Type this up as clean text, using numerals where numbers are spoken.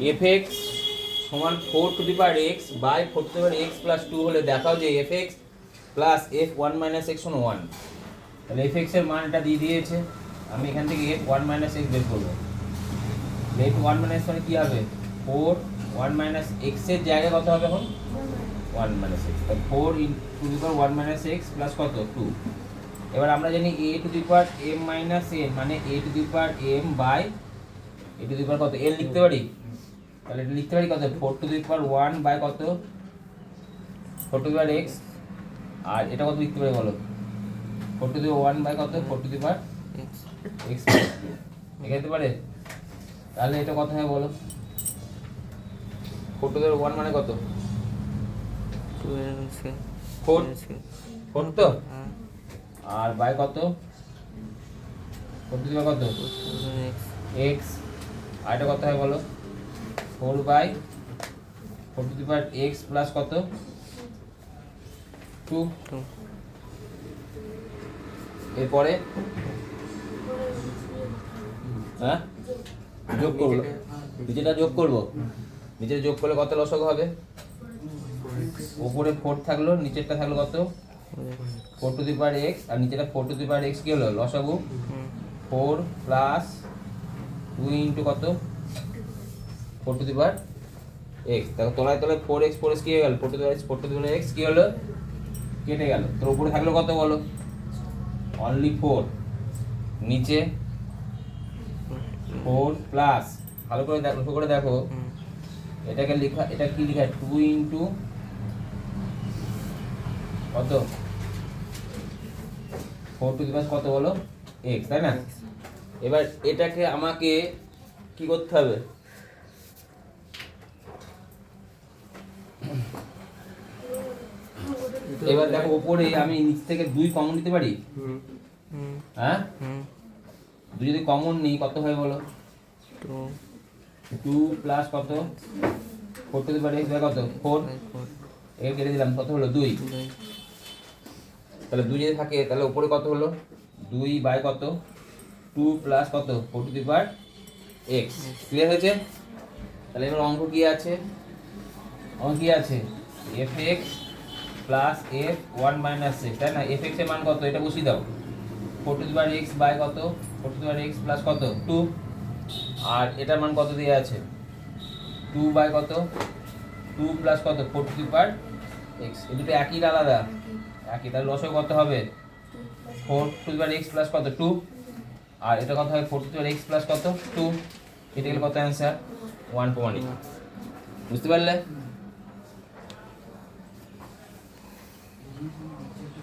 F x সমান 4 x by 4 x plus 2 হলে দেখাও যে F x plus F 1 minus x সমান 1। তাহলে এফ এক্স এর মানটা দিয়ে দিয়েছে, আমি এখান থেকে এফ 1 মাইনাস এক্স বের করবো। এফ 1 মাইনাস মানে কী হবে 4 1 মাইনাস এক্স এর জায়গায় কত হবে এখন 1 মাইনাস এক্স, তাহলে 4 to the power 1 minus x plus কত 2। এবার আমরা জানি a to the power m minus n মানে a to the power m by a to the power কত এন লিখতে পারি, তাহলে এটা লিখতে পারি কত 4 টু দি পাওয়ার 1 বাই কত 4 টু দি পাওয়ার এক্স, আর এটা কত লিখতে পারি বলো 4 টু দি পাওয়ার 1 বাই কত 4 টু দি পাওয়ার এক্স লিখতে পারে। তাহলে এটা কত হয় বলো 4 টু দি পাওয়ার 1 মানে কত 4 তো, আর বাই কত 4 টু দি পাওয়ার কত এক্স, আর এটা কত হয় বলো 4 by 4 to the power x plus কত 2। এরপরে হ্যাঁ যোগ করবো, নিচেটা যোগ করবো, নিচেটা যোগ করলে কত লসক হবে উপরে 4 থাকলো নিচেরটা থাকলো কত 4 টু দি পাওয়ার এক্স, আর নিচেটা 4 টু দি পাওয়ার এক্স কি হলো লসাগু 4 প্লাস 2 ইন্টু কত 4 টু দি পাওয়ার এক্স। দেখো তলায় তলায় 4x কি হয়ে গেল 4 টু দি পাওয়ার এক্স কি হলো কেটে গেল, তোর উপরে থাকলো কত বলো অনলি 4, নিচে 4 প্লাস ভালো করে দেখো লক্ষ্য করে দেখো এটাকে লেখা এটা কি লেখা 2 ইন্টু কত 4 টু দি পাওয়ার কত বলো x, তাই না। এবার এটাকে আমাকে কি করতে হবে এবার দেখো উপরে আমি নিচ থেকে 2 কমন নিতে পারি, হ্যাঁ 2 যদি কমন নিই কত হয় বলো 2 প্লাস কত 4 to the power x by কত 4, এর কেটে দিলাম কত হলো 2, তাহলে 2 যদি থাকে তাহলে উপরে কত হলো 2 বাই কত 2 প্লাস কত 4 to the power x। Clear হয়েছে। তাহলে এবার অঙ্ক কি আছে fx plus f 1 minus x, তাই না। fx এর মান কত এটা বসিয়ে দাও 4 to the power x by কত 4 to the power x plus কত 2, আর এটার মান কত দেওয়া আছে 2 বাই কত 2 প্লাস কত 4 টু দি পাওয়ার x, এই দুটো একই না আলাদা একই, তাহলে লসও কত হবে 4 to the power x plus কত 2, আর এটা কত হয় 4 to the power x plus কত 2, এটা গেলে কত অ্যান্সার 1 প্রমাণিত। বুঝতে পারলে।